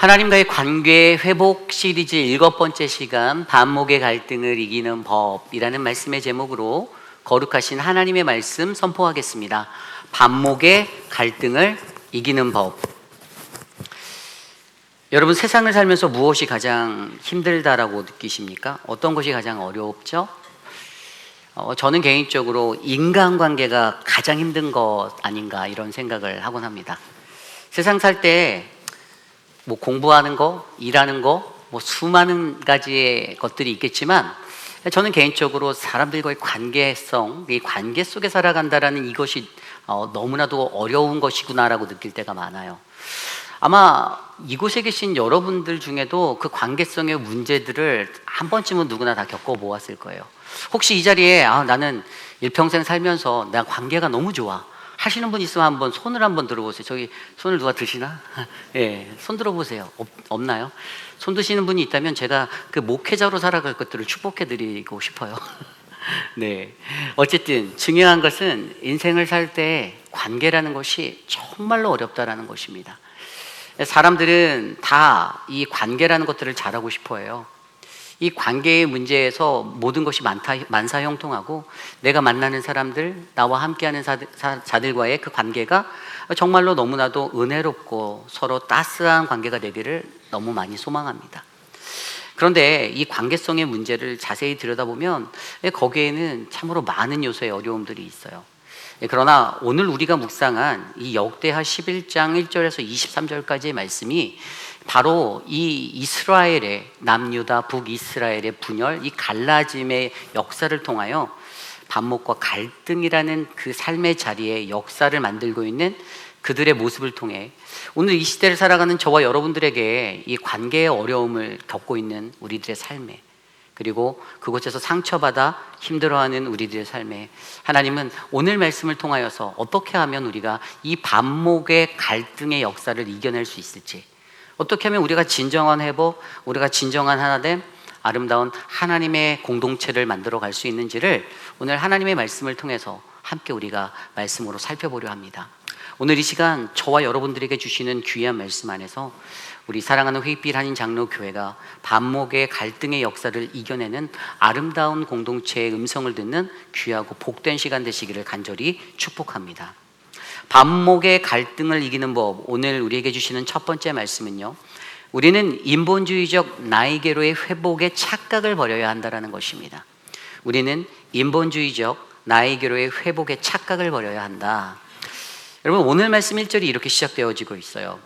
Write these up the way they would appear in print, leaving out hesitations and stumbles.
하나님과의 관계 회복 시리즈 7번째 시간, 반목의 갈등을 이기는 법이라는 말씀의 제목으로 거룩하신 하나님의 말씀 선포하겠습니다. 반목의 갈등을 이기는 법. 여러분, 세상을 살면서 무엇이 가장 힘들다라고 느끼십니까? 어떤 것이 가장 어렵죠? 저는 개인적으로 인간관계가 가장 힘든 것 아닌가 이런 생각을 하곤 합니다. 세상 살 때 공부하는 거, 일하는 거, 수많은 가지의 것들이 있겠지만 저는 개인적으로 사람들과의 관계성, 이 관계 속에 살아간다라는 이것이 너무나도 어려운 것이구나라고 느낄 때가 많아요. 아마 이곳에 계신 여러분들 중에도 그 관계성의 문제들을 한 번쯤은 누구나 다 겪어보았을 거예요. 혹시 이 자리에 나는 일평생 살면서 나 관계가 너무 좋아 하시는 분 있으면 한번 손을 한번 들어보세요. 저기 손을 누가 드시나? 예, 손 들어보세요. 없나요? 손 드시는 분이 있다면 제가 그 목회자로 살아갈 것들을 축복해드리고 싶어요. 네, 어쨌든 중요한 것은 인생을 살 때 관계라는 것이 정말로 어렵다라는 것입니다. 사람들은 다 이 관계라는 것들을 잘하고 싶어해요. 이 관계의 문제에서 모든 것이 만사형통하고 내가 만나는 사람들, 나와 함께하는 자들과의 그 관계가 정말로 너무나도 은혜롭고 서로 따스한 관계가 되기를 너무 많이 소망합니다. 그런데 이 관계성의 문제를 자세히 들여다보면 거기에는 참으로 많은 요소의 어려움들이 있어요. 그러나 오늘 우리가 묵상한 이 역대하 11장 1절에서 23절까지의 말씀이 바로 이 이스라엘의 남유다 북이스라엘의 분열, 이 갈라짐의 역사를 통하여 반목과 갈등이라는 그 삶의 자리에 역사를 만들고 있는 그들의 모습을 통해 오늘 이 시대를 살아가는 저와 여러분들에게 이 관계의 어려움을 겪고 있는 우리들의 삶에, 그리고 그곳에서 상처받아 힘들어하는 우리들의 삶에 하나님은 오늘 말씀을 통하여서 어떻게 하면 우리가 이 반목의 갈등의 역사를 이겨낼 수 있을지, 어떻게 하면 우리가 진정한 회복, 우리가 진정한 하나됨, 아름다운 하나님의 공동체를 만들어 갈 수 있는지를 오늘 하나님의 말씀을 통해서 함께 우리가 말씀으로 살펴보려 합니다. 오늘 이 시간 저와 여러분들에게 주시는 귀한 말씀 안에서 우리 사랑하는 회빛 한인 장로교회가 반목의 갈등의 역사를 이겨내는 아름다운 공동체의 음성을 듣는 귀하고 복된 시간 되시기를 간절히 축복합니다. 반목의 갈등을 이기는 법, 오늘 우리에게 주시는 첫 번째 말씀은요, 우리는 인본주의적 나이게로의 회복에 착각을 버려야 한다는 것입니다. 우리는 인본주의적 나이게로의 회복에 착각을 버려야 한다. 여러분, 오늘 말씀 1절이 이렇게 시작되어지고 있어요.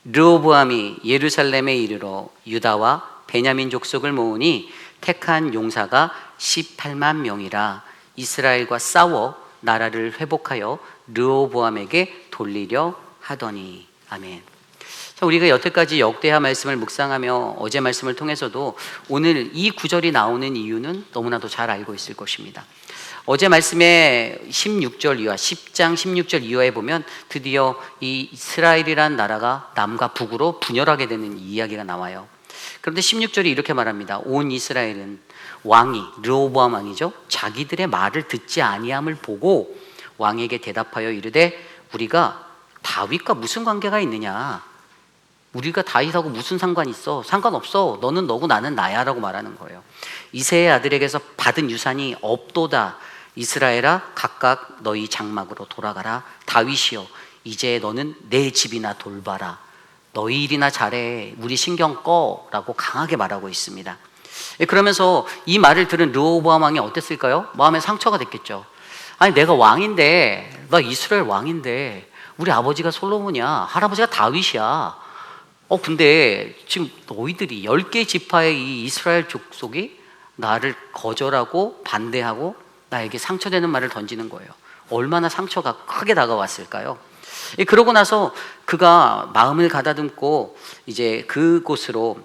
르호보암이 예루살렘에 이르러 유다와 베냐민 족속을 모으니 택한 용사가 18만 명이라. 이스라엘과 싸워 나라를 회복하여 르호보암에게 돌리려 하더니. 아멘. 자, 우리가 여태까지 역대하 말씀을 묵상하며 어제 말씀을 통해서도 오늘 이 구절이 나오는 이유는 너무나도 잘 알고 있을 것입니다. 어제 말씀의 16절 이하, 10장 16절 이하에 보면 드디어 이 이스라엘이란 나라가 남과 북으로 분열하게 되는 이야기가 나와요. 그런데 16절이 이렇게 말합니다. 온 이스라엘은 왕이, 르호보암 왕이죠, 자기들의 말을 듣지 아니함을 보고 왕에게 대답하여 이르되 우리가 다윗과 무슨 관계가 있느냐? 우리가 다윗하고 무슨 상관이 있어? 상관없어. 너는 너고 나는 나야 라고 말하는 거예요. 이새의 아들에게서 받은 유산이 없도다. 이스라엘아, 각각 너희 장막으로 돌아가라. 다윗이여, 이제 너는 내 집이나 돌봐라. 너희 일이나 잘해. 우리 신경 꺼 라고 강하게 말하고 있습니다. 그러면서 이 말을 들은 르호보암 왕이 어땠을까요? 마음에 상처가 됐겠죠. 아니, 내가 왕인데, 나 이스라엘 왕인데 우리 아버지가 솔로몬이야, 할아버지가 다윗이야. 근데 지금 너희들이 10개 지파의 이 이스라엘 족속이 나를 거절하고 반대하고 나에게 상처되는 말을 던지는 거예요. 얼마나 상처가 크게 다가왔을까요? 그러고 나서 그가 마음을 가다듬고 이제 그곳으로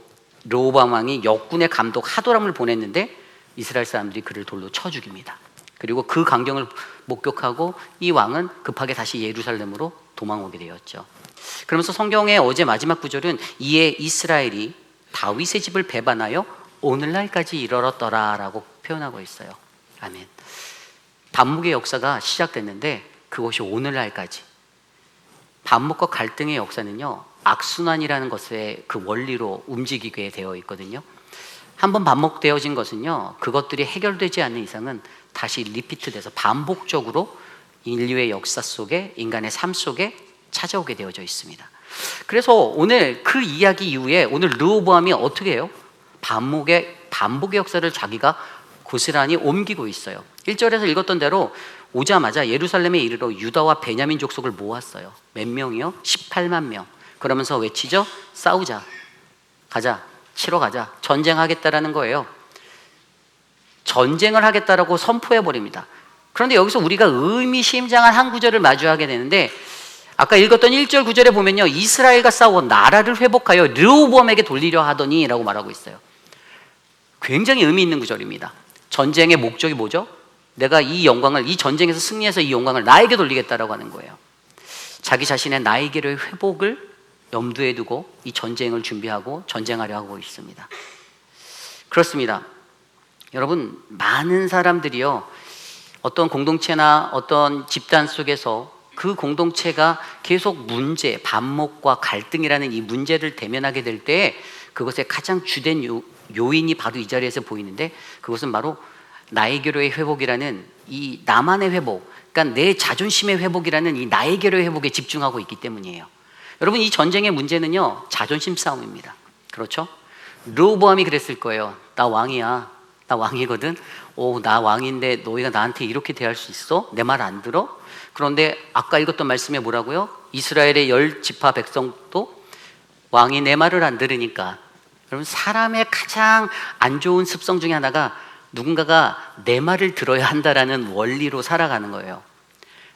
르호보암 왕이 역군의 감독 하도람을 보냈는데 이스라엘 사람들이 그를 돌로 쳐 죽입니다. 그리고 그 광경을 목격하고 이 왕은 급하게 다시 예루살렘으로 도망오게 되었죠. 그러면서 성경의 어제 마지막 구절은 이에 이스라엘이 다윗의 집을 배반하여 오늘날까지 이르렀더라 라고 표현하고 있어요. 아멘. 반목의 역사가 시작됐는데 그것이 오늘날까지, 반목과 갈등의 역사는요 악순환이라는 것의 그 원리로 움직이게 되어 있거든요. 한번 반복되어진 것은요, 그것들이 해결되지 않는 이상은 다시 리피트돼서 반복적으로 인류의 역사 속에, 인간의 삶 속에 찾아오게 되어져 있습니다. 그래서 오늘 그 이야기 이후에 오늘 르호보암이 어떻게 해요? 반복의 역사를 자기가 고스란히 옮기고 있어요. 1절에서 읽었던 대로 오자마자 예루살렘에 이르러 유다와 베냐민 족속을 모았어요. 몇 명이요? 18만 명. 그러면서 외치죠. 싸우자, 가자, 치러 가자, 전쟁하겠다라는 거예요. 전쟁을 하겠다라고 선포해 버립니다. 그런데 여기서 우리가 의미심장한 한 구절을 마주하게 되는데, 아까 읽었던 1절 9절에 보면요, 이스라엘과 싸워 나라를 회복하여 르호보암에게 돌리려 하더니 라고 말하고 있어요. 굉장히 의미 있는 구절입니다. 전쟁의 목적이 뭐죠? 내가 이 영광을, 이 전쟁에서 승리해서 이 영광을 나에게 돌리겠다라고 하는 거예요. 자기 자신의 나에게로의 회복을 염두에 두고 이 전쟁을 준비하고 전쟁하려 하고 있습니다. 그렇습니다. 여러분, 많은 사람들이요, 어떤 공동체나 어떤 집단 속에서 그 공동체가 계속 문제, 반목과 갈등이라는 이 문제를 대면하게 될 때 그것의 가장 주된 요인이 바로 이 자리에서 보이는데, 그것은 바로 나에게로의 회복이라는 이 나만의 회복, 그러니까 내 자존심의 회복이라는 이 나에게로의 회복에 집중하고 있기 때문이에요. 여러분, 이 전쟁의 문제는요, 자존심 싸움입니다. 그렇죠? 르호보암이 그랬을 거예요. 나 왕이야, 나 왕이거든. 나 왕인데 너희가 나한테 이렇게 대할 수 있어? 내 말 안 들어? 그런데 아까 읽었던 말씀에 뭐라고요? 이스라엘의 10지파 백성도 왕이 내 말을 안 들으니까. 여러분, 사람의 가장 안 좋은 습성 중에 하나가 누군가가 내 말을 들어야 한다라는 원리로 살아가는 거예요.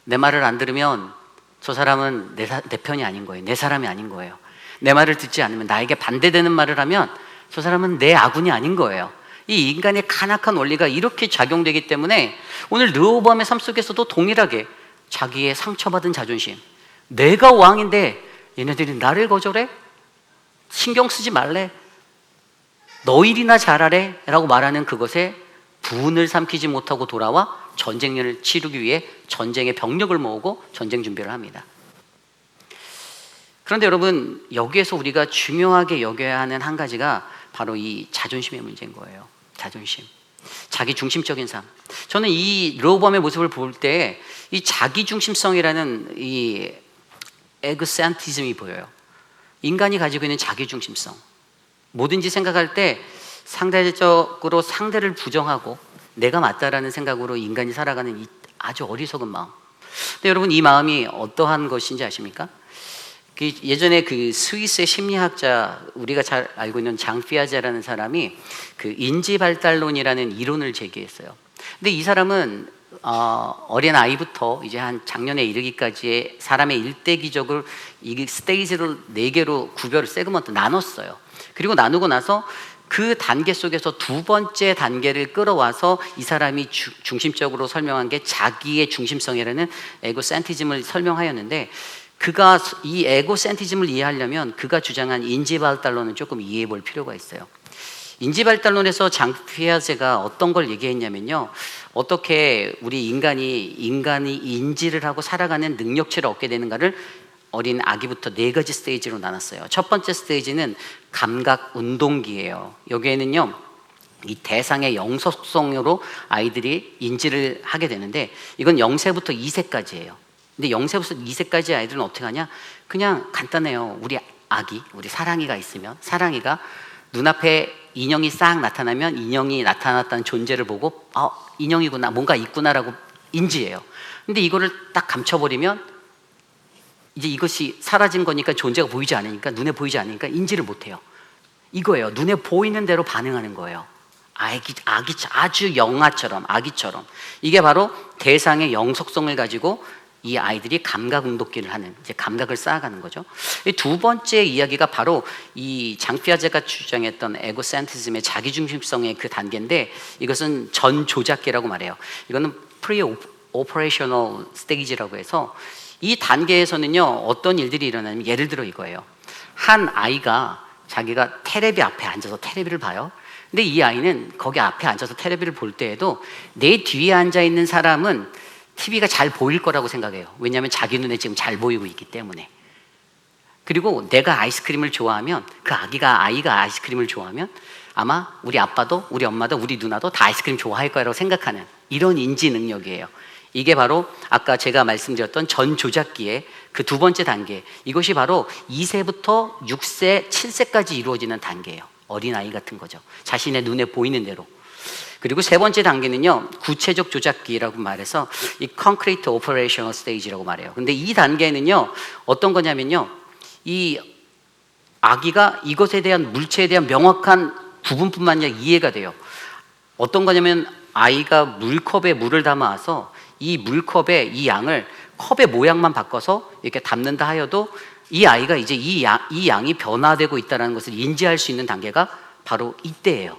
내 말을 안 들으면 저 사람은 내 편이 아닌 거예요. 내 사람이 아닌 거예요. 내 말을 듣지 않으면, 나에게 반대되는 말을 하면 저 사람은 내 아군이 아닌 거예요. 이 인간의 간악한 원리가 이렇게 작용되기 때문에 오늘 르호보암의 삶 속에서도 동일하게 자기의 상처받은 자존심, 내가 왕인데 얘네들이 나를 거절해? 신경 쓰지 말래? 너 일이나 잘하래? 라고 말하는 그것에 분을 삼키지 못하고 돌아와 전쟁을 치르기 위해 전쟁의 병력을 모으고 전쟁 준비를 합니다. 그런데 여러분, 여기에서 우리가 중요하게 여겨야 하는 한 가지가 바로 이 자존심의 문제인 거예요. 자존심, 자기 중심적인 삶. 저는 이 르호보암의 모습을 볼 때 이 자기 중심성이라는 이 에그센티즘이 보여요. 인간이 가지고 있는 자기 중심성, 뭐든지 생각할 때 상대적으로 상대를 부정하고 내가 맞다라는 생각으로 인간이 살아가는 이 아주 어리석은 마음. 근데 여러분, 이 마음이 어떠한 것인지 아십니까? 예전에 그 스위스의 심리학자, 우리가 잘 알고 있는 장 피아제라는 사람이 그 인지발달론이라는 이론을 제기했어요. 근데 이 사람은 어린 아이부터 이제 한 장년에 이르기까지의 사람의 일대기적으로 이 스테이지를 4개로 구별을 세그먼트 나눴어요. 그리고 나누고 나서 그 단계 속에서 두 번째 단계를 끌어와서 이 사람이 중심적으로 설명한 게 자기의 중심성이라는 에고센티즘을 설명하였는데, 그가 이 에고센티즘을 이해하려면 그가 주장한 인지발달론은 조금 이해해 볼 필요가 있어요. 인지발달론에서 장 피아제가 어떤 걸 얘기했냐면요, 어떻게 우리 인간이 인지를 하고 살아가는 능력치를 얻게 되는가를 어린 아기부터 4가지 스테이지로 나눴어요. 첫 번째 스테이지는 감각 운동기예요. 여기에는요, 이 대상의 영속성으로 아이들이 인지를 하게 되는데, 이건 0세부터 2세까지예요. 근데 0세부터 2세까지 아이들은 어떻게 하냐? 그냥 간단해요. 우리 사랑이가 있으면, 사랑이가 눈앞에 인형이 싹 나타나면 인형이 나타났다는 존재를 보고 인형이구나, 뭔가 있구나라고 인지해요. 근데 이거를 딱 감춰버리면 이제 이것이 사라진 거니까 존재가 보이지 않으니까, 눈에 보이지 않으니까 인지를 못해요. 이거예요. 눈에 보이는 대로 반응하는 거예요. 아주 영아처럼, 아기처럼. 이게 바로 대상의 영속성을 가지고 이 아이들이 감각 운동기를 하는, 이제 감각을 쌓아가는 거죠. 이 두 번째 이야기가 바로 이 장 피아제가 주장했던 에고센티즘의 자기중심성의 그 단계인데, 이것은 전조작기라고 말해요. 이거는 프리-오퍼레이셔널 스테이지라고 해서, 이 단계에서는요, 어떤 일들이 일어나냐면, 예를 들어 이거예요. 한 아이가 자기가 테레비 앞에 앉아서 테레비를 봐요. 근데 이 아이는 거기 앞에 앉아서 테레비를 볼 때에도 내 뒤에 앉아 있는 사람은 TV가 잘 보일 거라고 생각해요. 왜냐하면 자기 눈에 지금 잘 보이고 있기 때문에. 그리고 내가 아이스크림을 좋아하면 그 아이가 아이스크림을 좋아하면 아마 우리 아빠도 우리 엄마도 우리 누나도 다 아이스크림 좋아할 거라고 생각하는 이런 인지 능력이에요. 이게 바로 아까 제가 말씀드렸던 전 조작기의 그 두 번째 단계, 이것이 바로 2세부터 6세, 7세까지 이루어지는 단계예요. 어린아이 같은 거죠. 자신의 눈에 보이는 대로. 그리고 세 번째 단계는요, 구체적 조작기라고 말해서 이 Concrete Operational Stage라고 말해요. 근데 이 단계는요, 어떤 거냐면요, 이 아기가 이것에 대한 물체에 대한 명확한 구분뿐만 아니라 이해가 돼요. 어떤 거냐면 아이가 물컵에 물을 담아서 이 물컵에 이 양을 컵의 모양만 바꿔서 이렇게 담는다 하여도 이 아이가 이제 이 양이 변화되고 있다는 것을 인지할 수 있는 단계가 바로 이때예요.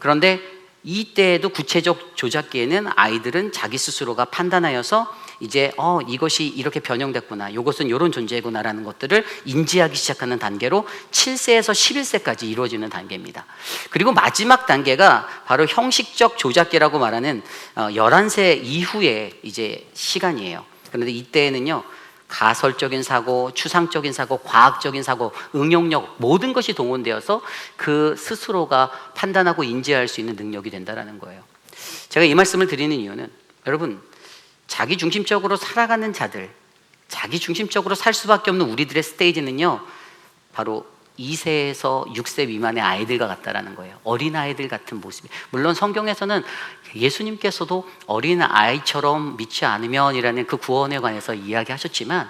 그런데 이때에도 구체적 조작기에는 아이들은 자기 스스로가 판단하여서 이제 이것이 이렇게 변형됐구나, 이것은 이런 존재구나라는 것들을 인지하기 시작하는 단계로 7세에서 11세까지 이루어지는 단계입니다. 그리고 마지막 단계가 바로 형식적 조작기라고 말하는 11세 이후의 이제 시간이에요. 그런데 이때에는요, 가설적인 사고, 추상적인 사고, 과학적인 사고, 응용력 모든 것이 동원되어서 그 스스로가 판단하고 인지할 수 있는 능력이 된다는 거예요. 제가 이 말씀을 드리는 이유는 여러분, 자기 중심적으로 살아가는 자들, 자기 중심적으로 살 수밖에 없는 우리들의 스테이지는요, 바로 2세에서 6세 미만의 아이들과 같다라는 거예요. 어린아이들 같은 모습이. 물론 성경에서는 예수님께서도 어린아이처럼 믿지 않으면이라는 그 구원에 관해서 이야기하셨지만,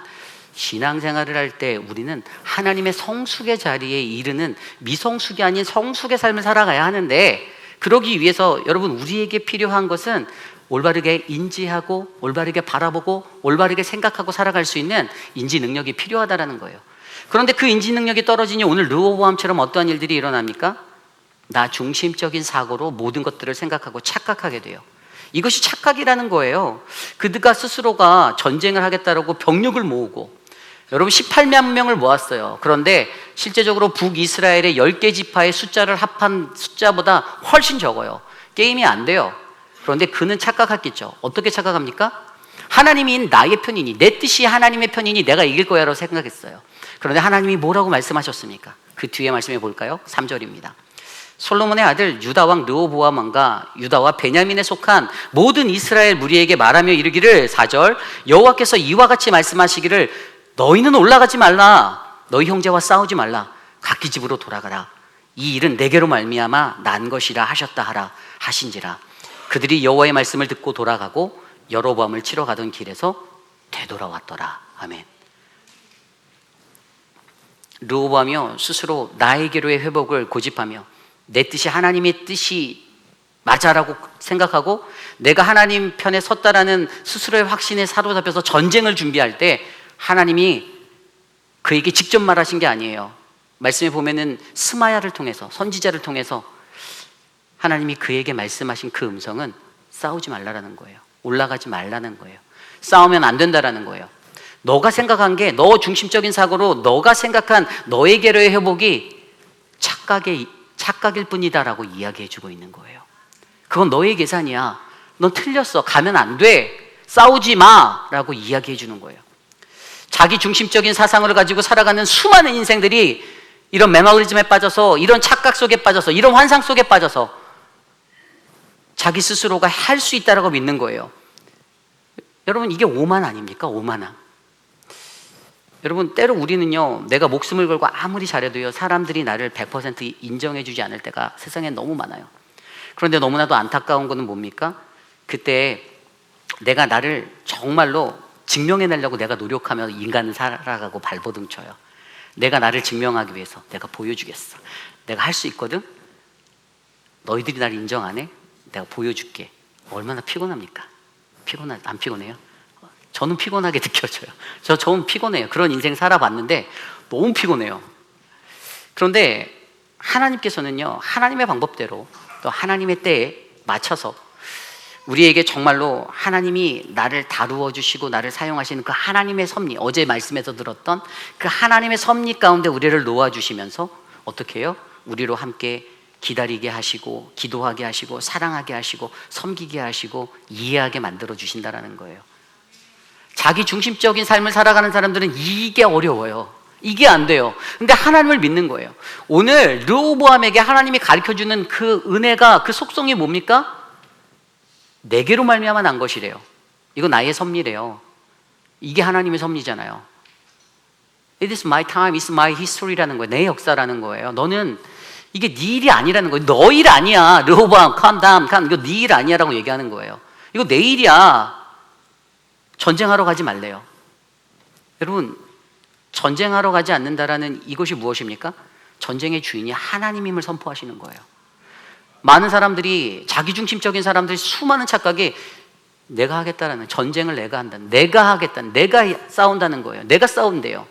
신앙생활을 할 때 우리는 하나님의 성숙의 자리에 이르는 미성숙이 아닌 성숙의 삶을 살아가야 하는데, 그러기 위해서 여러분, 우리에게 필요한 것은 올바르게 인지하고 올바르게 바라보고 올바르게 생각하고 살아갈 수 있는 인지 능력이 필요하다라는 거예요. 그런데 그 인지 능력이 떨어지니 오늘 르호보암처럼 어떠한 일들이 일어납니까? 나 중심적인 사고로 모든 것들을 생각하고 착각하게 돼요. 이것이 착각이라는 거예요. 그가 스스로가 전쟁을 하겠다라고 병력을 모으고, 여러분 18만 명을 모았어요. 그런데 실제적으로 북이스라엘의 10개 지파의 숫자를 합한 숫자보다 훨씬 적어요. 게임이 안 돼요. 그런데 그는 착각했겠죠. 어떻게 착각합니까? 하나님이 나의 편이니, 내 뜻이 하나님의 편이니 내가 이길 거야 라고 생각했어요. 그런데 하나님이 뭐라고 말씀하셨습니까? 그 뒤에 말씀해 볼까요? 3절입니다. 솔로몬의 아들 유다왕 르호보암 왕과 유다와 베냐민에 속한 모든 이스라엘 무리에게 말하며 이르기를, 4절, 여호와께서 이와 같이 말씀하시기를, 너희는 올라가지 말라, 너희 형제와 싸우지 말라, 각기 집으로 돌아가라, 이 일은 내게로 말미암아 난 것이라 하셨다 하라 하신지라. 그들이 여호와의 말씀을 듣고 돌아가고 여로보암을 치러 가던 길에서 되돌아왔더라. 아멘. 르호보암이요, 스스로 나에게로의 회복을 고집하며 내 뜻이 하나님의 뜻이 맞아라고 생각하고 내가 하나님 편에 섰다라는 스스로의 확신에 사로잡혀서 전쟁을 준비할 때 하나님이 그에게 직접 말하신 게 아니에요. 말씀에 보면은 스마야를 통해서, 선지자를 통해서 하나님이 그에게 말씀하신 그 음성은 싸우지 말라라는 거예요. 올라가지 말라는 거예요. 싸우면 안 된다라는 거예요. 너가 생각한 게, 너 중심적인 사고로 너가 생각한 너에게로의 회복이 착각일 뿐이다라고 이야기해 주고 있는 거예요. 그건 너의 계산이야. 넌 틀렸어. 가면 안 돼. 싸우지 마 라고 이야기해 주는 거예요. 자기 중심적인 사상을 가지고 살아가는 수많은 인생들이 이런 매너리즘에 빠져서, 이런 착각 속에 빠져서, 이런 환상 속에 빠져서 자기 스스로가 할 수 있다라고 믿는 거예요. 여러분, 이게 오만 아닙니까? 오만함. 여러분, 때로 우리는요, 내가 목숨을 걸고 아무리 잘해도요, 사람들이 나를 100% 인정해주지 않을 때가 세상에 너무 많아요. 그런데 너무나도 안타까운 것은 뭡니까? 그때 내가 나를 정말로 증명해내려고 내가 노력하며 인간은 살아가고 발버둥 쳐요. 내가 나를 증명하기 위해서 내가 보여주겠어. 내가 할 수 있거든? 너희들이 나를 인정 안 해? 내가 보여줄게. 얼마나 피곤합니까? 안 피곤해요? 저는 피곤하게 느껴져요. 저는 피곤해요. 그런 인생 살아봤는데 너무 피곤해요. 그런데 하나님께서는요, 하나님의 방법대로 또 하나님의 때에 맞춰서 우리에게 정말로 하나님이 나를 다루어 주시고 나를 사용하시는 그 하나님의 섭리, 어제 말씀에서 들었던 그 하나님의 섭리 가운데 우리를 놓아주시면서 어떻게 해요? 우리로 함께 기다리게 하시고 기도하게 하시고 사랑하게 하시고 섬기게 하시고 이해하게 만들어 주신다라는 거예요. 자기 중심적인 삶을 살아가는 사람들은 이게 어려워요. 이게 안 돼요. 근데 하나님을 믿는 거예요. 오늘 르호보암에게 하나님이 가르쳐주는 그 은혜가, 그 속성이 뭡니까? 내게로 말미암아 난 것이래요. 이거 나의 섭리래요. 이게 하나님의 섭리잖아요. It is my time, it's my history라는 거예요. 내 역사라는 거예요. 너는 이게 네 일이 아니라는 거예요. 너 일 아니야. 르호보암, calm down, 이거 네 일 아니야라고 얘기하는 거예요. 이거 내 일이야. 전쟁하러 가지 말래요. 여러분, 전쟁하러 가지 않는다라는 이것이 무엇입니까? 전쟁의 주인이 하나님임을 선포하시는 거예요. 많은 사람들이, 자기중심적인 사람들이 수많은 착각에 내가 하겠다라는, 전쟁을 내가 한다는, 내가 하겠다는, 내가 싸운다는 거예요. 내가 싸운대요.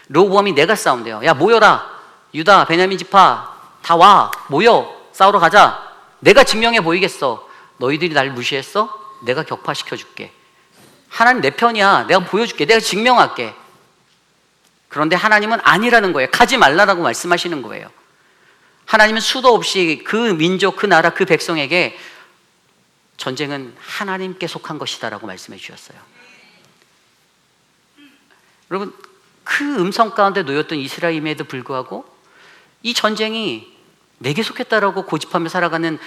르호보암이 내가 싸운대요. 야, 모여라. 유다, 베냐민 지파 다 와. 모여. 싸우러 가자. 내가 증명해 보이겠어. 너희들이 날 무시했어? 내가 격파시켜 줄게. 하나님 내 편이야. 내가 보여줄게. 내가 증명할게. 그런데 하나님은 아니라는 거예요. 가지 말라라고 말씀하시는 거예요. 하나님은 수도 없이 그 민족, 그 나라, 그 백성에게 전쟁은 하나님께 속한 것이다라고 말씀해 주셨어요. 여러분, 그 음성 가운데 놓였던 이스라엘임에도 불구하고 이 전쟁이 내게 속했다라고 고집하며 살아가는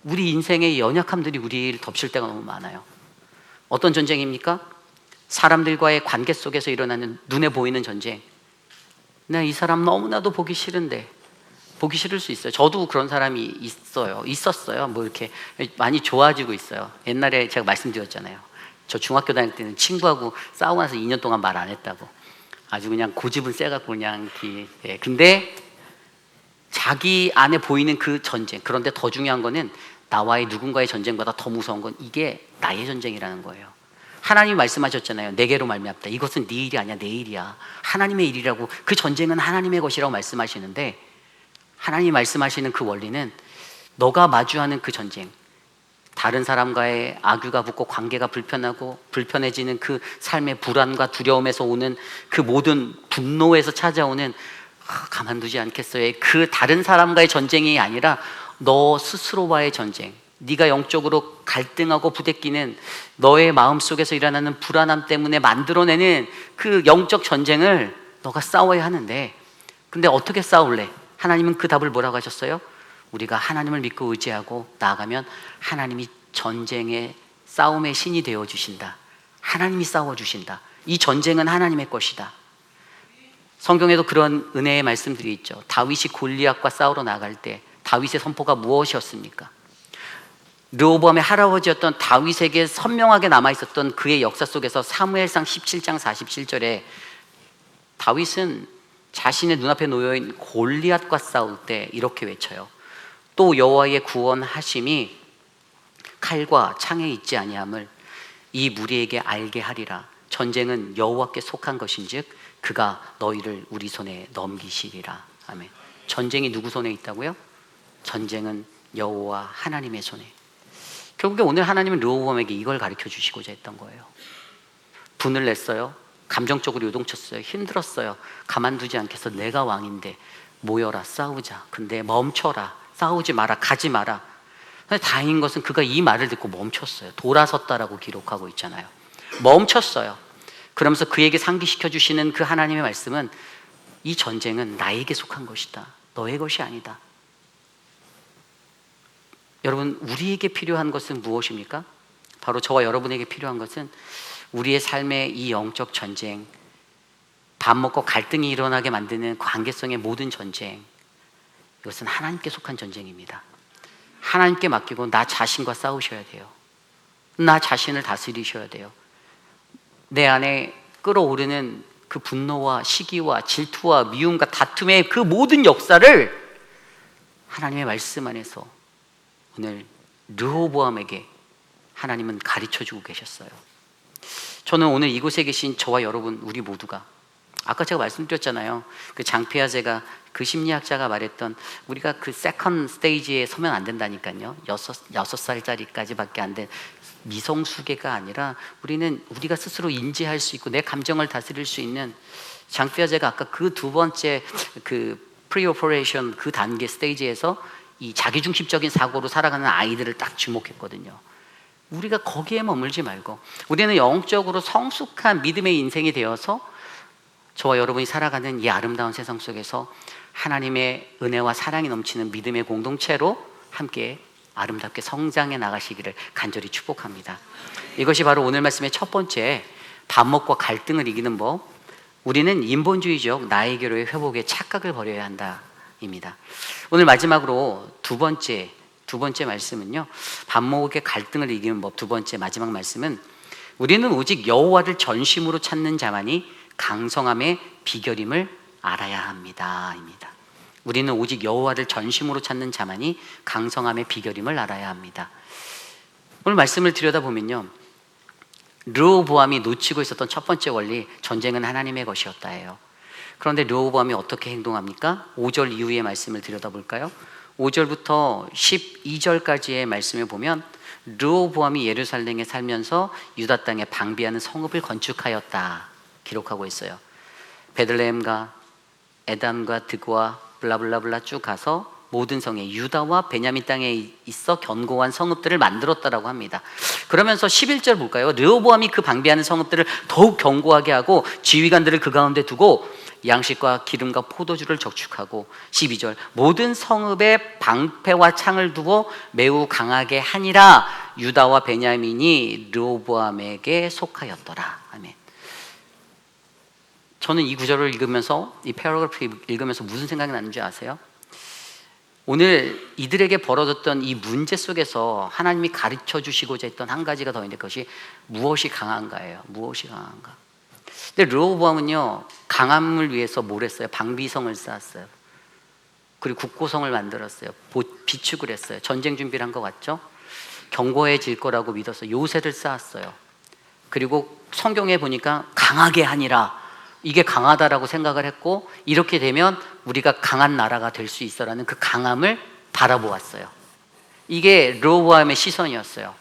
우리 인생의 연약함들이 우리를 덮칠 때가 너무 많아요. 어떤 전쟁입니까? 사람들과의 관계 속에서 일어나는 눈에 보이는 전쟁. 내가 이 사람 너무나도 보기 싫은데, 보기 싫을 수 있어요. 저도 그런 사람이 있었어요. 뭐 이렇게 많이 좋아지고 있어요. 옛날에 제가 말씀드렸잖아요. 저 중학교 다닐 때는 친구하고 싸우고 나서 2년 동안 말 안 했다고. 아주 그냥 고집은 세갖고 그냥 근데 자기 안에 보이는 그 전쟁, 그런데 더 중요한 거는 나와의 누군가의 전쟁보다 더 무서운 건 이게 나의 전쟁이라는 거예요. 하나님이 말씀하셨잖아요. 내게로 말미암다. 이것은 네 일이 아니야, 내 일이야. 하나님의 일이라고. 그 전쟁은 하나님의 것이라고 말씀하시는데, 하나님이 말씀하시는 그 원리는 너가 마주하는 그 전쟁, 다른 사람과의 악유가 붙고 관계가 불편하고 불편해지는 그 삶의 불안과 두려움에서 오는 그 모든 분노에서 찾아오는 가만두지 않겠어요. 그 다른 사람과의 전쟁이 아니라 너 스스로와의 전쟁, 네가 영적으로 갈등하고 부대끼는 너의 마음속에서 일어나는 불안함 때문에 만들어내는 그 영적 전쟁을 너가 싸워야 하는데, 근데 어떻게 싸울래? 하나님은 그 답을 뭐라고 하셨어요? 우리가 하나님을 믿고 의지하고 나아가면 하나님이 전쟁의 싸움의 신이 되어주신다. 하나님이 싸워주신다. 이 전쟁은 하나님의 것이다. 성경에도 그런 은혜의 말씀들이 있죠. 다윗이 골리앗과 싸우러 나갈 때 다윗의 선포가 무엇이었습니까? 르호보암의 할아버지였던 다윗에게 선명하게 남아있었던 그의 역사 속에서 사무엘상 17장 47절에 다윗은 자신의 눈앞에 놓여있는 골리앗과 싸울 때 이렇게 외쳐요. 또 여호와의 구원하심이 칼과 창에 있지 아니함을 이 무리에게 알게 하리라. 전쟁은 여호와께 속한 것인즉 그가 너희를 우리 손에 넘기시리라. 아멘. 전쟁이 누구 손에 있다고요? 전쟁은 여호와 하나님의 손에. 결국에 오늘 하나님은 르호보암에게 이걸 가르쳐 주시고자 했던 거예요. 분을 냈어요. 감정적으로 요동쳤어요. 힘들었어요. 가만두지 않겠어. 내가 왕인데 모여라, 싸우자. 근데 멈춰라, 싸우지 마라, 가지 마라. 근데 다행인 것은 그가 이 말을 듣고 멈췄어요. 돌아섰다라고 기록하고 있잖아요. 멈췄어요. 그러면서 그에게 상기시켜 주시는 그 하나님의 말씀은 이 전쟁은 나에게 속한 것이다. 너의 것이 아니다. 여러분, 우리에게 필요한 것은 무엇입니까? 바로 저와 여러분에게 필요한 것은 우리의 삶의 이 영적 전쟁, 밥 먹고 갈등이 일어나게 만드는 관계성의 모든 전쟁, 이것은 하나님께 속한 전쟁입니다. 하나님께 맡기고 나 자신과 싸우셔야 돼요. 나 자신을 다스리셔야 돼요. 내 안에 끓어오르는 그 분노와 시기와 질투와 미움과 다툼의 그 모든 역사를 하나님의 말씀 안에서 오늘 르호보암에게 하나님은 가르쳐주고 계셨어요. 저는 오늘 이곳에 계신 저와 여러분, 우리 모두가 아까 제가 말씀드렸잖아요. 그 장피아제가, 그 심리학자가 말했던 우리가 그 세컨 스테이지에 서면 안 된다니까요. 6살짜리까지밖에 안 된 미성수계가 아니라 우리가 스스로 인지할 수 있고 내 감정을 다스릴 수 있는, 장피아제가 아까 그 두 번째 그 프리오퍼레이션 그 단계 스테이지에서 이 자기중심적인 사고로 살아가는 아이들을 딱 주목했거든요. 우리가 거기에 머물지 말고 우리는 영적으로 성숙한 믿음의 인생이 되어서 저와 여러분이 살아가는 이 아름다운 세상 속에서 하나님의 은혜와 사랑이 넘치는 믿음의 공동체로 함께 아름답게 성장해 나가시기를 간절히 축복합니다. 이것이 바로 오늘 말씀의 첫 번째, 반목과 갈등을 이기는 법. 우리는 인본주의적 나에게로의 회복에 착각을 버려야 한다입니다. 오늘 마지막으로 두 번째 말씀은요, 반목의 갈등을 이기는 법. 두 번째 마지막 말씀은 우리는 오직 여호와를 전심으로 찾는 자만이 강성함의 비결임을 알아야 합니다.입니다. 우리는 오직 여호와를 전심으로 찾는 자만이 강성함의 비결임을 알아야 합니다. 오늘 말씀을 들여다보면요, 르호보암이 놓치고 있었던 첫 번째 원리, 전쟁은 하나님의 것이었다예요. 그런데 르호보암이 어떻게 행동합니까? 5절 이후의 말씀을 들여다볼까요? 5절부터 12절까지의 말씀을 보면 르호보암이 예루살렘에 살면서 유다 땅에 방비하는 성읍을 건축하였다 기록하고 있어요. 베들레헴과 에단과 드고와 블라블라블라 쭉 가서 모든 성에, 유다와 베냐민 땅에 있어 견고한 성읍들을 만들었다라고 합니다. 그러면서 11절 볼까요? 르호보암이 그 방비하는 성읍들을 더욱 견고하게 하고 지휘관들을 그 가운데 두고 양식과 기름과 포도주를 적축하고, 12절 모든 성읍에 방패와 창을 두고 매우 강하게 하니라. 유다와 베냐민이 르호보암에게 속하였더라. 아멘. 저는 이 구절을 읽으면서, 이 패러그래프 읽으면서 무슨 생각이 나는지 아세요? 오늘 이들에게 벌어졌던 이 문제 속에서 하나님이 가르쳐 주시고자 했던 한 가지가 더 있는데, 그것이 무엇이 강한가예요. 무엇이 강한가. 근데 르호보암은요, 강함을 위해서 뭘 했어요? 방비성을 쌓았어요. 그리고 국고성을 만들었어요. 비축을 했어요. 전쟁 준비를 한 것 같죠? 견고해질 거라고 믿어서 요새를 쌓았어요. 그리고 성경에 보니까 강하게 하니라, 이게 강하다라고 생각을 했고, 이렇게 되면 우리가 강한 나라가 될 수 있어라는 그 강함을 바라보았어요. 이게 르호보암의 시선이었어요.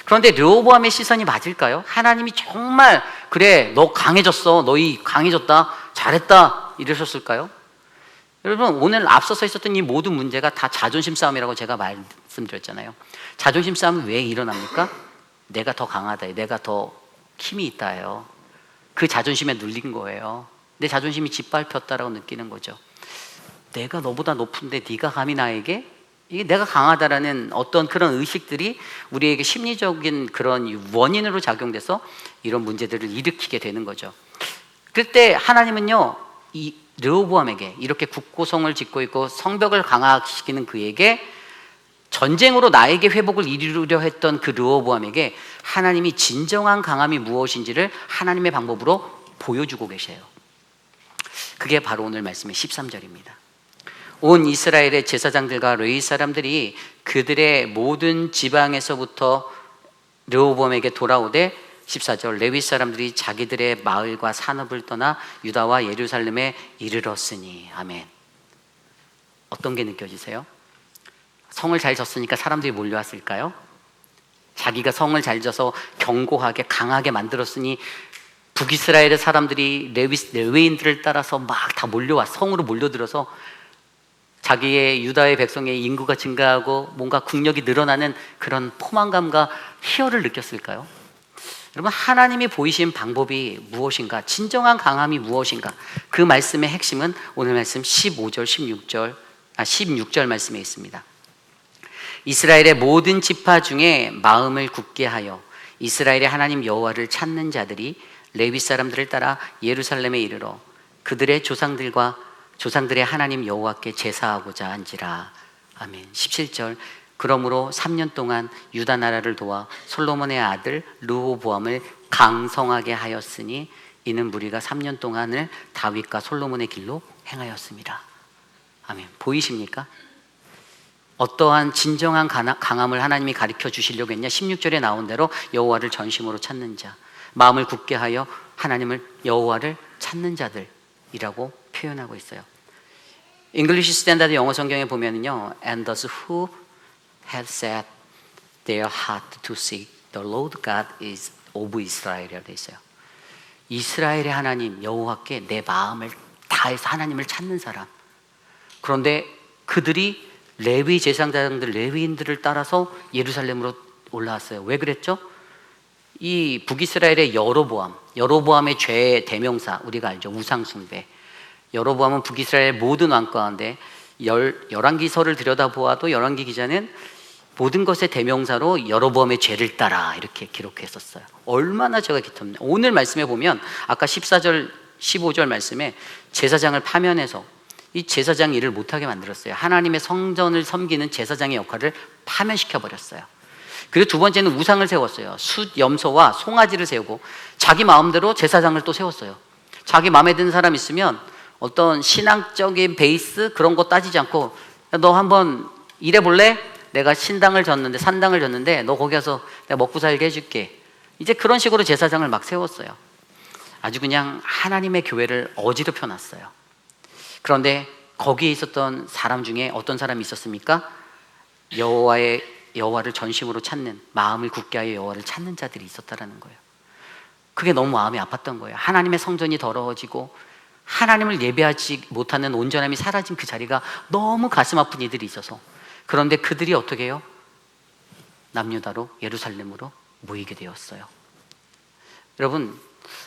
그런데 르호보암의 시선이 맞을까요? 하나님이 정말 그래, 너 강해졌어, 너희 강해졌다, 잘했다 이러셨을까요? 여러분, 오늘 앞서서 있었던 이 모든 문제가 다 자존심 싸움이라고 제가 말씀드렸잖아요. 자존심 싸움은 왜 일어납니까? 내가 더 강하다, 내가 더 힘이 있다예요. 그 자존심에 눌린 거예요. 내 자존심이 짓밟혔다라고 느끼는 거죠. 내가 너보다 높은데 네가 감히 나에게? 이게 내가 강하다라는 어떤 그런 의식들이 우리에게 심리적인 그런 원인으로 작용돼서 이런 문제들을 일으키게 되는 거죠. 그때 하나님은요, 이 르호보암에게, 이렇게 국고성을 짓고 있고 성벽을 강화시키는 그에게, 전쟁으로 나에게 회복을 이루려 했던 그 르호보암에게 하나님이 진정한 강함이 무엇인지를 하나님의 방법으로 보여주고 계세요. 그게 바로 오늘 말씀의 13절입니다. 온 이스라엘의 제사장들과 레위 사람들이 그들의 모든 지방에서부터 르호보암에게 돌아오되, 14절 레위 사람들이 자기들의 마을과 산업을 떠나 유다와 예루살렘에 이르렀으니. 아멘. 어떤 게 느껴지세요? 성을 잘 졌으니까 사람들이 몰려왔을까요? 자기가 성을 잘 져서 견고하게 강하게 만들었으니 북이스라엘의 사람들이 레위인들을 따라서 막 다 성으로 몰려들어서 자기의 유다의 백성의 인구가 증가하고 뭔가 국력이 늘어나는 그런 포만감과 희열을 느꼈을까요? 여러분, 하나님이 보이신 방법이 무엇인가? 진정한 강함이 무엇인가? 그 말씀의 핵심은 오늘 말씀 16절 말씀에 있습니다. 이스라엘의 모든 지파 중에 마음을 굳게 하여 이스라엘의 하나님 여호와를 찾는 자들이 레위 사람들을 따라 예루살렘에 이르러 그들의 조상들의 하나님 여호와께 제사하고자 한지라. 아멘. 17절 그러므로 3년 동안 유다 나라를 도와 솔로몬의 아들 르호보암을 강성하게 하였으니 이는 무리가 3년 동안을 다윗과 솔로몬의 길로 행하였습니다. 아멘. 보이십니까? 어떠한 진정한 강함을 하나님이 가르쳐 주시려고 했냐? 16절에 나온 대로 여호와를 전심으로 찾는 자, 마음을 굳게 하여 하나님을 여호와를 찾는 자들이라고 표현하고 있어요. 잉글리시 스탠다드 영어 성경에 보면은요, and those who have set their heart to seek the Lord God is of Israel이라고 되어 있어요. 이스라엘의 하나님 여호와께 내 마음을 다해서 하나님을 찾는 사람. 그런데 그들이 레위 제사장들, 레위인들을 따라서 예루살렘으로 올라왔어요. 왜 그랬죠? 이 북이스라엘의 여로보암, 여로보암의 죄의 대명사 우리가 알죠. 우상숭배. 여로보암은 북이스라엘 모든 왕 가운데 열왕기서를 들여다보아도 열왕기 기자는 모든 것의 대명사로 여로보암의 죄를 따라 이렇게 기록했었어요. 얼마나 제가 기특해요. 오늘 말씀에 보면 아까 14절 15절 말씀에 제사장을 파면해서 이 제사장 일을 못하게 만들었어요. 하나님의 성전을 섬기는 제사장의 역할을 파면시켜 버렸어요. 그리고 두 번째는 우상을 세웠어요. 숫, 염소와 송아지를 세우고 자기 마음대로 제사장을 또 세웠어요. 자기 마음에 드는 사람 있으면 어떤 신앙적인 베이스 그런 거 따지지 않고 너 한번 일해볼래? 내가 산당을 졌는데 너 거기 가서 내가 먹고 살게 해줄게. 이제 그런 식으로 제사장을 막 세웠어요. 아주 그냥 하나님의 교회를 어지럽혀 놨어요. 그런데 거기에 있었던 사람 중에 어떤 사람이 있었습니까? 여호와를 전심으로 찾는, 마음을 굳게 하여 여호와를 찾는 자들이 있었다라는 거예요. 그게 너무 마음이 아팠던 거예요. 하나님의 성전이 더러워지고 하나님을 예배하지 못하는 온전함이 사라진 그 자리가 너무 가슴 아픈 이들이 있어서, 그런데 그들이 어떻게 해요? 남유다로 예루살렘으로 모이게 되었어요. 여러분,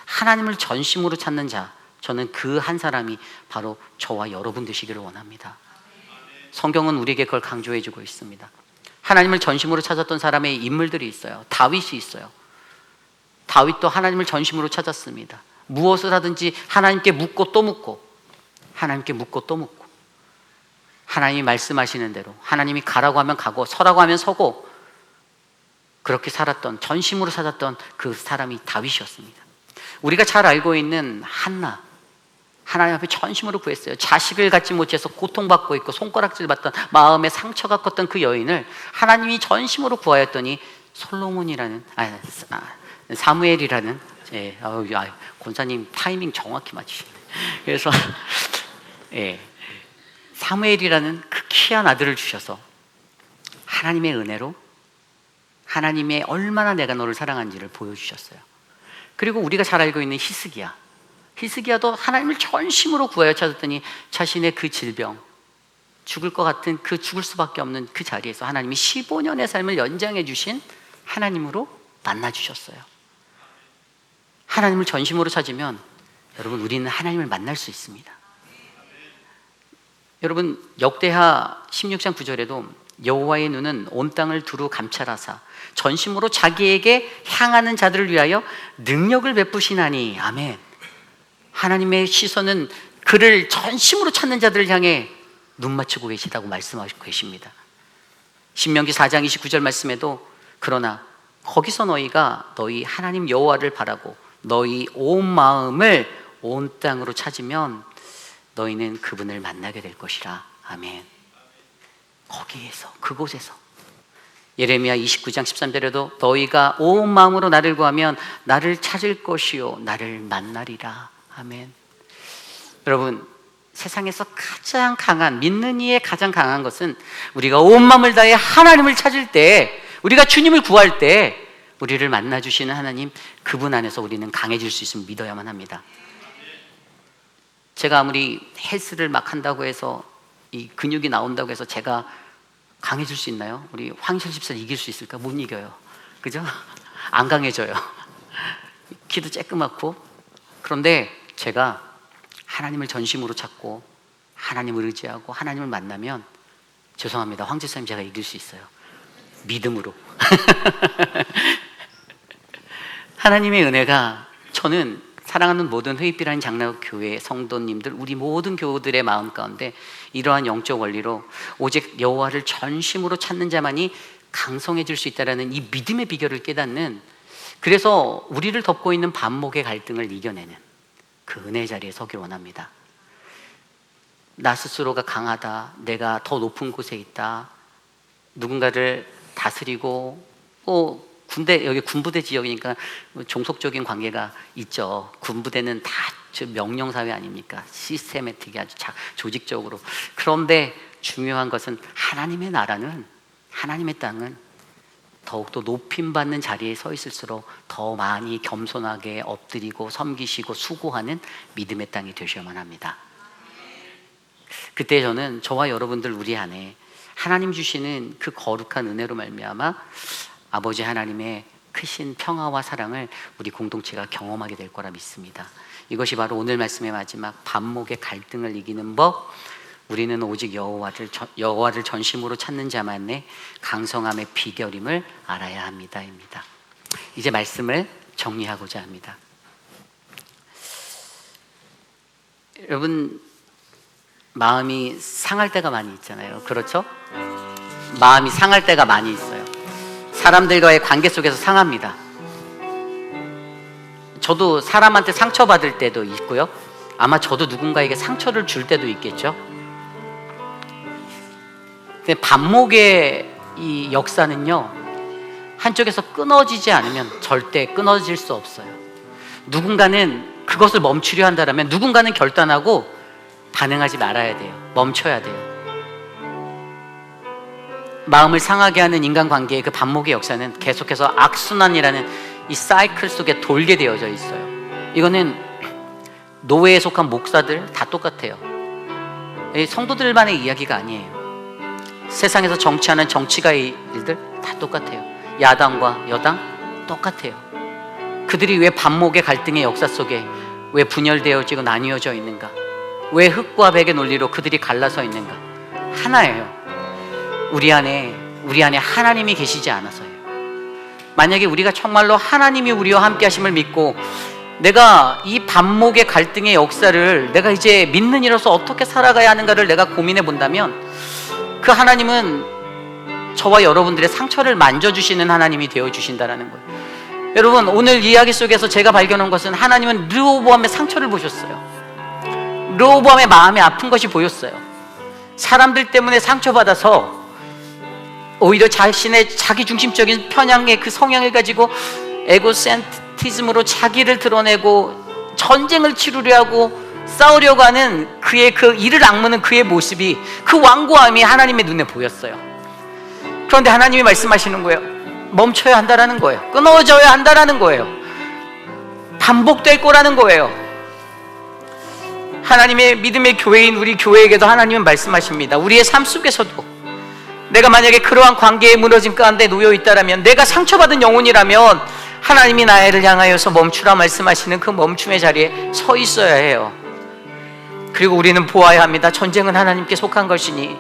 하나님을 전심으로 찾는 자, 저는 그 한 사람이 바로 저와 여러분 되시기를 원합니다. 성경은 우리에게 그걸 강조해 주고 있습니다. 하나님을 전심으로 찾았던 사람의 인물들이 있어요. 다윗이 있어요. 다윗도 하나님을 전심으로 찾았습니다. 무엇을 하든지 하나님께 묻고 또 묻고, 하나님께 묻고 또 묻고, 하나님이 말씀하시는 대로, 하나님이 가라고 하면 가고 서라고 하면 서고, 그렇게 살았던, 전심으로 찾았던 그 사람이 다윗이었습니다. 우리가 잘 알고 있는 한나, 하나님 앞에 전심으로 구했어요. 자식을 갖지 못해서 고통받고 있고 손가락질 받던, 마음에 상처가 컸던 그 여인을 하나님이 전심으로 구하였더니 사무엘이라는, 권사님 타이밍 정확히 맞추시네. 그래서 사무엘이라는 그 귀한 아들을 주셔서 하나님의 은혜로 하나님의 얼마나 내가 너를 사랑한지를 보여주셨어요. 그리고 우리가 잘 알고 있는 히스기야도 하나님을 전심으로 구하여 찾았더니 자신의 그 질병, 죽을 것 같은 그 죽을 수밖에 없는 그 자리에서 하나님이 15년의 삶을 연장해 주신 하나님으로 만나 주셨어요. 하나님을 전심으로 찾으면 여러분, 우리는 하나님을 만날 수 있습니다. 여러분, 역대하 16장 9절에도 여호와의 눈은 온 땅을 두루 감찰하사 전심으로 자기에게 향하는 자들을 위하여 능력을 베푸시나니. 아멘. 하나님의 시선은 그를 전심으로 찾는 자들을 향해 눈 맞추고 계시다고 말씀하시고 계십니다. 신명기 4장 29절 말씀에도 그러나 거기서 너희 하나님 여호와를 바라고 너희 온 마음을 온 땅으로 찾으면 너희는 그분을 만나게 될 것이라. 아멘. 거기에서, 그곳에서. 예레미야 29장 13절에도 너희가 온 마음으로 나를 구하면 나를 찾을 것이요 나를 만나리라. 아멘. 여러분, 세상에서 가장 강한, 믿는 이의 가장 강한 것은 우리가 온 마음을 다해 하나님을 찾을 때, 우리가 주님을 구할 때 우리를 만나주시는 하나님, 그분 안에서 우리는 강해질 수 있음을 믿어야만 합니다. 제가 아무리 헬스를 막 한다고 해서 이 근육이 나온다고 해서 제가 강해질 수 있나요? 우리 황실 집사 이길 수 있을까? 못 이겨요. 그죠? 안 강해져요. 키도 쬐끄맣고. 그런데 제가 하나님을 전심으로 찾고 하나님을 의지하고 하나님을 만나면, 죄송합니다, 황 집사님, 제가 이길 수 있어요. 믿음으로. 하나님의 은혜가, 저는 사랑하는 모든 회입비라는 장로교회 성도님들, 우리 모든 교우들의 마음 가운데 이러한 영적 원리로 오직 여호와를 전심으로 찾는 자만이 강성해질 수 있다는 이 믿음의 비결을 깨닫는, 그래서 우리를 덮고 있는 반목의 갈등을 이겨내는 그 은혜의 자리에 서길 원합니다. 나 스스로가 강하다, 내가 더 높은 곳에 있다, 누군가를 다스리고, 여기 군부대 지역이니까 종속적인 관계가 있죠. 군부대는 다 명령사회 아닙니까? 시스테매틱이 아주 조직적으로. 그런데 중요한 것은 하나님의 나라는, 하나님의 땅은 더욱더 높임받는 자리에 서 있을수록 더 많이 겸손하게 엎드리고 섬기시고 수고하는 믿음의 땅이 되셔야만 합니다. 그때 저는 저와 여러분들 우리 안에 하나님 주시는 그 거룩한 은혜로 말미암아 아버지 하나님의 크신 평화와 사랑을 우리 공동체가 경험하게 될 거라 믿습니다. 이것이 바로 오늘 말씀의 마지막 반목의 갈등을 이기는 법, 우리는 오직 여호와를 전심으로 찾는 자만의 강성함의 비결임을 알아야 합니다입니다. 이제 말씀을 정리하고자 합니다. 여러분, 마음이 상할 때가 많이 있잖아요. 그렇죠? 마음이 상할 때가 많이 있어요. 사람들과의 관계 속에서 상합니다. 저도 사람한테 상처받을 때도 있고요. 아마 저도 누군가에게 상처를 줄 때도 있겠죠. 근데 반목의 이 역사는요, 한쪽에서 끊어지지 않으면 절대 끊어질 수 없어요. 누군가는 그것을 멈추려 한다면 누군가는 결단하고 반응하지 말아야 돼요. 멈춰야 돼요. 마음을 상하게 하는 인간관계의 그 반목의 역사는 계속해서 악순환이라는 이 사이클 속에 돌게 되어져 있어요. 이거는 노예에 속한 목사들 다 똑같아요. 성도들만의 이야기가 아니에요. 세상에서 정치하는 정치가의 일들 다 똑같아요. 야당과 여당 똑같아요. 그들이 왜 반목의 갈등의 역사 속에 왜 분열되어지고 나뉘어져 있는가? 왜 흙과 백의 논리로 그들이 갈라서 있는가? 하나예요. 우리 안에 하나님이 계시지 않아서예요. 만약에 우리가 정말로 하나님이 우리와 함께 하심을 믿고 내가 이 반목의 갈등의 역사를 내가 이제 믿는 이로서 어떻게 살아가야 하는가를 내가 고민해 본다면 그 하나님은 저와 여러분들의 상처를 만져주시는 하나님이 되어주신다는 거예요. 여러분, 오늘 이야기 속에서 제가 발견한 것은 하나님은 르호보암의 상처를 보셨어요. 르호보암의 마음이 아픈 것이 보였어요. 사람들 때문에 상처받아서 오히려 자신의 자기중심적인 편향의 그 성향을 가지고 에고센트리즘으로 자기를 드러내고 전쟁을 치르려 하고 싸우려고 하는 그의 그 이를 악무는 그의 모습이, 그 완고함이 하나님의 눈에 보였어요. 그런데 하나님이 말씀하시는 거예요. 멈춰야 한다라는 거예요. 끊어져야 한다라는 거예요. 반복될 거라는 거예요. 하나님의 믿음의 교회인 우리 교회에게도 하나님은 말씀하십니다. 우리의 삶 속에서도 내가 만약에 그러한 관계의 무너짐 가운데 놓여 있다라면, 내가 상처받은 영혼이라면 하나님이 나를 향하여서 멈추라 말씀하시는 그 멈춤의 자리에 서 있어야 해요. 그리고 우리는 보아야 합니다. 전쟁은 하나님께 속한 것이니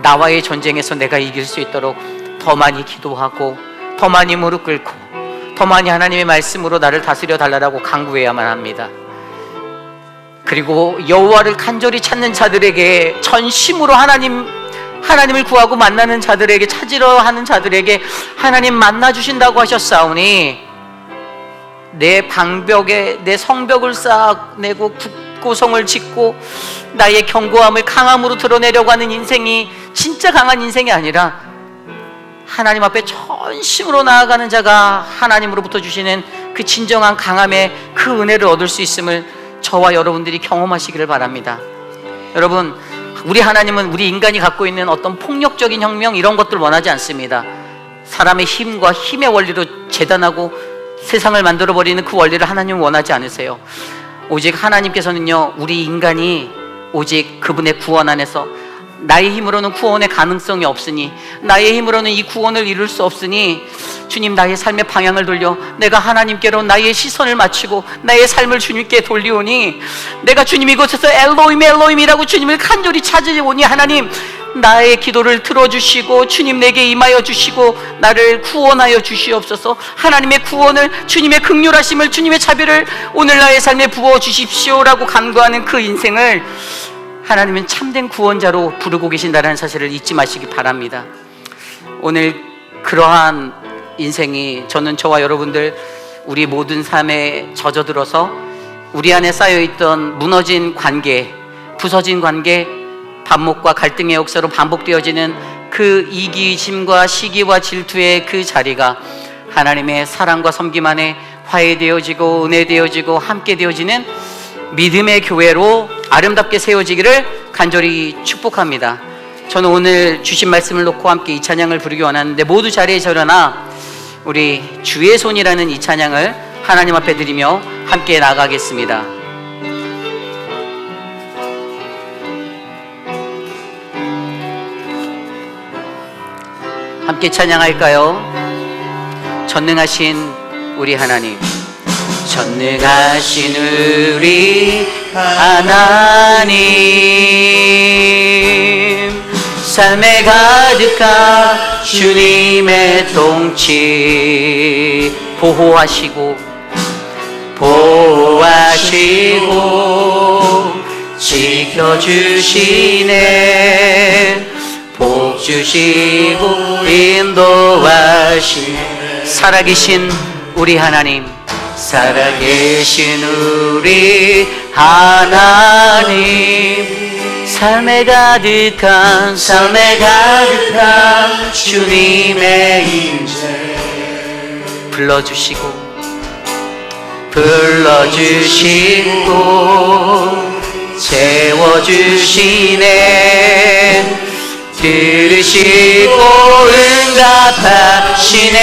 나와의 전쟁에서 내가 이길 수 있도록 더 많이 기도하고 더 많이 무릎 꿇고 더 많이 하나님의 말씀으로 나를 다스려 달라고 간구해야만 합니다. 그리고 여호와를 간절히 찾는 자들에게, 전심으로 하나님을 구하고 만나는 자들에게, 찾으러 하는 자들에게 하나님 만나주신다고 하셨사오니 내 방벽에 내 성벽을 쌓아내고 굳고성을 짓고 나의 견고함을 강함으로 드러내려고 하는 인생이 진짜 강한 인생이 아니라 하나님 앞에 전심으로 나아가는 자가 하나님으로부터 주시는 그 진정한 강함의 그 은혜를 얻을 수 있음을 저와 여러분들이 경험하시기를 바랍니다. 여러분, 우리 하나님은 우리 인간이 갖고 있는 어떤 폭력적인 혁명 이런 것들 원하지 않습니다. 사람의 힘과 힘의 원리로 재단하고 세상을 만들어버리는 그 원리를 하나님은 원하지 않으세요. 오직 하나님께서는요, 우리 인간이 오직 그분의 구원 안에서 나의 힘으로는 구원의 가능성이 없으니, 나의 힘으로는 이 구원을 이룰 수 없으니 주님, 나의 삶의 방향을 돌려 내가 하나님께로 나의 시선을 맞추고 나의 삶을 주님께 돌리오니, 내가 주님 이곳에서 엘로힘 엘로힘이라고 주님을 간절히 찾으오니 하나님 나의 기도를 들어주시고 주님 내게 임하여 주시고 나를 구원하여 주시옵소서. 하나님의 구원을, 주님의 긍휼하심을, 주님의 자비를 오늘 나의 삶에 부어 주십시오라고 간구하는 그 인생을 하나님은 참된 구원자로 부르고 계신다는 사실을 잊지 마시기 바랍니다. 오늘 그러한 인생이, 저는 저와 여러분들 우리 모든 삶에 젖어들어서 우리 안에 쌓여있던 무너진 관계, 부서진 관계, 반목과 갈등의 역사로 반복되어지는 그 이기심과 시기와 질투의 그 자리가 하나님의 사랑과 섬김 안에 화해되어지고 은혜되어지고 함께 되어지는 믿음의 교회로 아름답게 세워지기를 간절히 축복합니다. 저는 오늘 주신 말씀을 놓고 함께 이 찬양을 부르기 원하는데, 모두 자리에 일어나 우리 주의 손이라는 이 찬양을 하나님 앞에 드리며 함께 나가겠습니다. 함께 찬양할까요? 전능하신 우리 하나님, 전능하신 우리 하나님, 삶에 가득한 주님의 통치 보호하시고 지켜주시네. 복 주시고 인도하시네. 살아계신 우리 하나님, 살아계신 우리 하나님, 삶에 가득한 주님의 임재 불러주시고 채워주시네. 들으시고 응답하시네.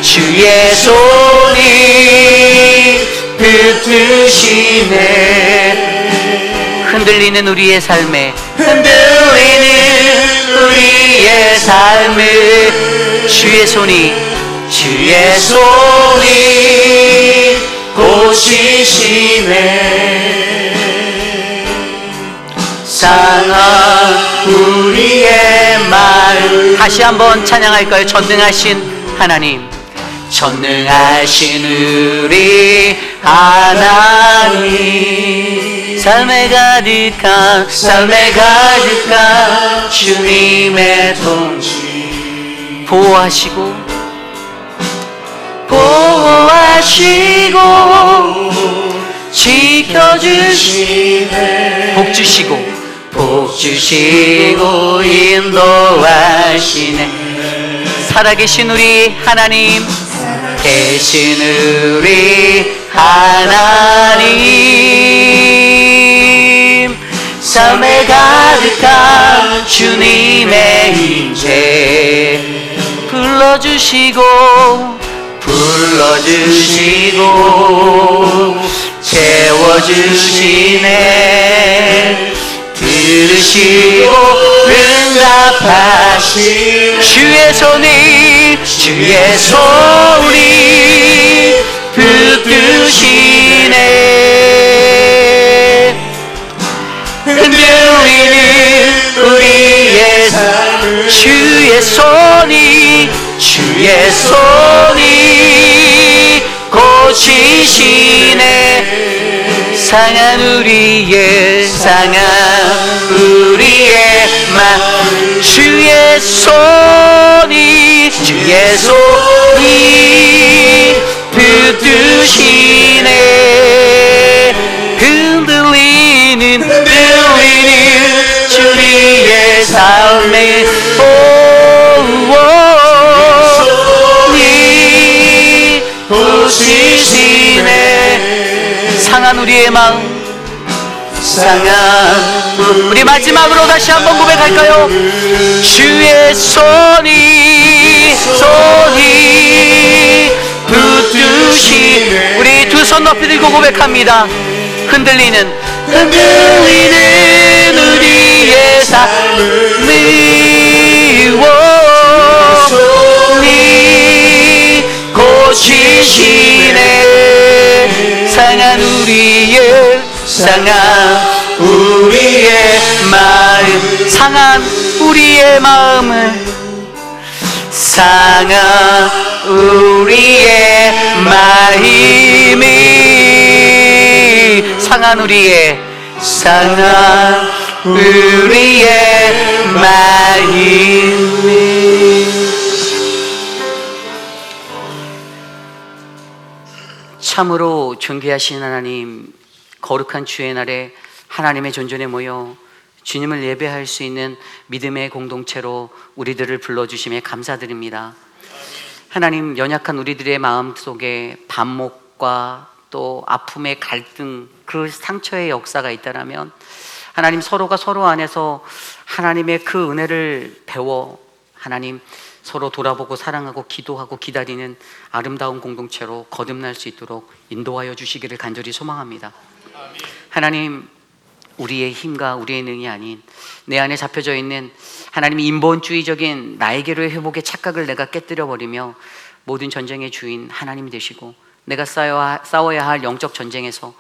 주의 손이 붙드시네. 흔들리는 우리의 삶에 주의 손이 고치시네. 상한 우리의 마음. 다시 한번 찬양할까요? 전능하신 하나님, 전능하신 우리 하나님, 삶에 가득한 주님의 통치 보호하시고 지켜주시네. 복 주시고 인도하시네. 살아계신 우리 하나님, 계신 우리 하나님, 삶에 가득한 주님의 임재 불러주시고 채워주시네. 들으시고 응답하시네. 주의 손이 붙드시네. 흔들리는 우리의 삶을 주의 손이 고치시네. 상한 우리의 마음 주의 손이 붙드시네. 흔들리는 우리의 삶에 고치시네. 상한 우리의 마음, 우리 마지막으로 다시 한번 고백할까요? 주의 손이 붙드시네. 우리 두 손 높이 들고 고백합니다. 흔들리는 우리의 삶을 고치시네. 상한 우리의 마음, 상한 우리의 마음을, 상한 우리의 마음이, 상한 우리의 마음이. 참으로 존귀하신 하나님, 거룩한 주의 날에 하나님의 존전에 모여 주님을 예배할 수 있는 믿음의 공동체로 우리들을 불러주심에 감사드립니다. 하나님, 연약한 우리들의 마음속에 반목과 또 아픔의 갈등, 그 상처의 역사가 있다라면 하나님, 서로가 서로 안에서 하나님의 그 은혜를 배워 하나님 서로 돌아보고 사랑하고 기도하고 기다리는 아름다운 공동체로 거듭날 수 있도록 인도하여 주시기를 간절히 소망합니다. 하나님, 우리의 힘과 우리의 능이 아닌 내 안에 잡혀져 있는 하나님의 인본주의적인 나에게로의 회복의 착각을 내가 깨뜨려 버리며 모든 전쟁의 주인 하나님이 되시고 내가 싸워야 할 영적 전쟁에서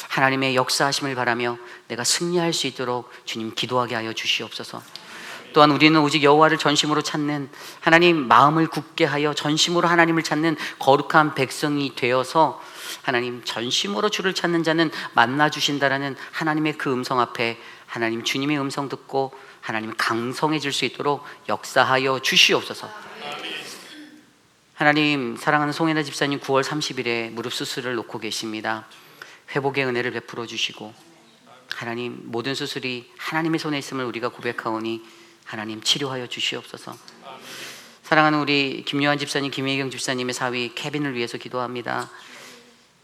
하나님의 역사하심을 바라며 내가 승리할 수 있도록 주님 기도하게 하여 주시옵소서. 또한 우리는 오직 여호와를 전심으로 찾는, 하나님 마음을 굳게 하여 전심으로 하나님을 찾는 거룩한 백성이 되어서 하나님 전심으로 주를 찾는 자는 만나 주신다라는 하나님의 그 음성 앞에 하나님 주님의 음성 듣고 하나님 강성해질 수 있도록 역사하여 주시옵소서. 하나님, 사랑하는 송혜나 집사님 9월 30일에 무릎 수술을 놓고 계십니다. 회복의 은혜를 베풀어 주시고 하나님 모든 수술이 하나님의 손에 있음을 우리가 고백하오니 하나님 치료하여 주시옵소서. 사랑하는 우리 김요한 집사님, 김혜경 집사님의 사위 케빈을 위해서 기도합니다.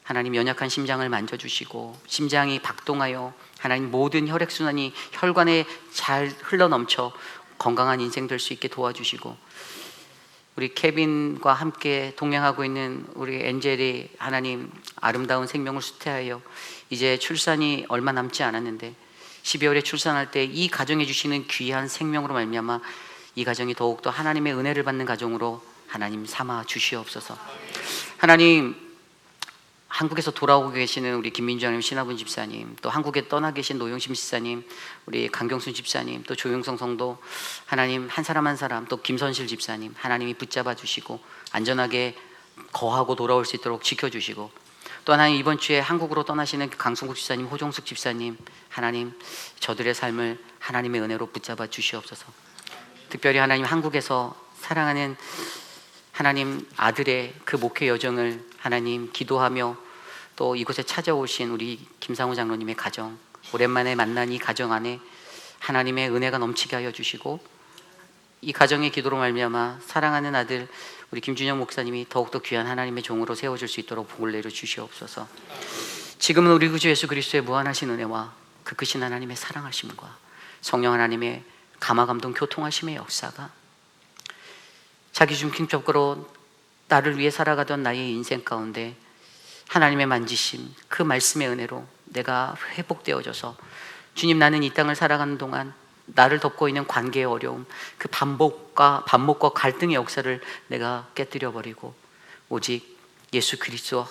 하나님 연약한 심장을 만져주시고 심장이 박동하여 하나님 모든 혈액순환이 혈관에 잘 흘러넘쳐 건강한 인생 될 수 있게 도와주시고 우리 케빈과 함께 동행하고 있는 우리 엔젤이 하나님 아름다운 생명을 수태하여 이제 출산이 얼마 남지 않았는데 12월에 출산할 때 이 가정에 주시는 귀한 생명으로 말미암아 이 가정이 더욱더 하나님의 은혜를 받는 가정으로 하나님 삼아 주시옵소서. 하나님, 한국에서 돌아오고 계시는 우리 김민주 하나님 신하분 집사님, 또 한국에 떠나 계신 노영심 집사님, 우리 강경순 집사님, 또 조용성 성도, 하나님 한 사람 한 사람, 또 김선실 집사님 하나님이 붙잡아 주시고 안전하게 거하고 돌아올 수 있도록 지켜주시고, 또 하나님 이번 주에 한국으로 떠나시는 강승국 집사님, 호종숙 집사님 하나님 저들의 삶을 하나님의 은혜로 붙잡아 주시옵소서. 특별히 하나님 한국에서 사랑하는 하나님 아들의 그 목회 여정을 하나님 기도하며 또 이곳에 찾아오신 우리 김상우 장로님의 가정, 오랜만에 만난 이 가정 안에 하나님의 은혜가 넘치게 하여 주시고 이 가정의 기도로 말미암아 사랑하는 아들 우리 김준영 목사님이 더욱더 귀한 하나님의 종으로 세워질 수 있도록 복을 내려 주시옵소서. 지금은 우리 구주 예수 그리스도의 무한하신 은혜와 그 크신 하나님의 사랑하심과 성령 하나님의 감화감동 교통하심의 역사가 자기 중심적으로 나를 위해 살아가던 나의 인생 가운데 하나님의 만지심, 그 말씀의 은혜로 내가 회복되어져서 주님, 나는 이 땅을 살아가는 동안 나를 덮고 있는 관계의 어려움, 그 반목과 갈등의 역사를 내가 깨뜨려 버리고 오직 예수 그리스도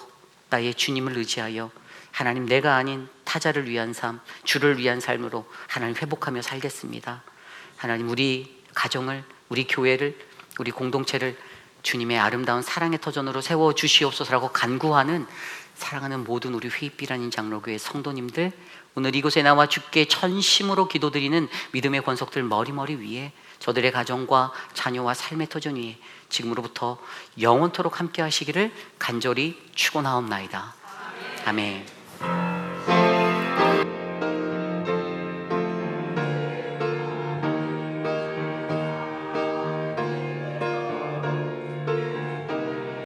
나의 주님을 의지하여 하나님 내가 아닌 타자를 위한 삶, 주를 위한 삶으로 하나님 회복하며 살겠습니다. 하나님 우리 가정을, 우리 교회를, 우리 공동체를 주님의 아름다운 사랑의 터전으로 세워주시옵소서라고 간구하는 사랑하는 모든 우리 휘빛비라는 장로교회 성도님들, 오늘 이곳에 나와 주께 전심으로 기도드리는 믿음의 권속들 머리머리 위에 저들의 가정과 자녀와 삶의 터전 위에 지금으로부터 영원토록 함께 하시기를 간절히 축원하옵나이다. 아멘.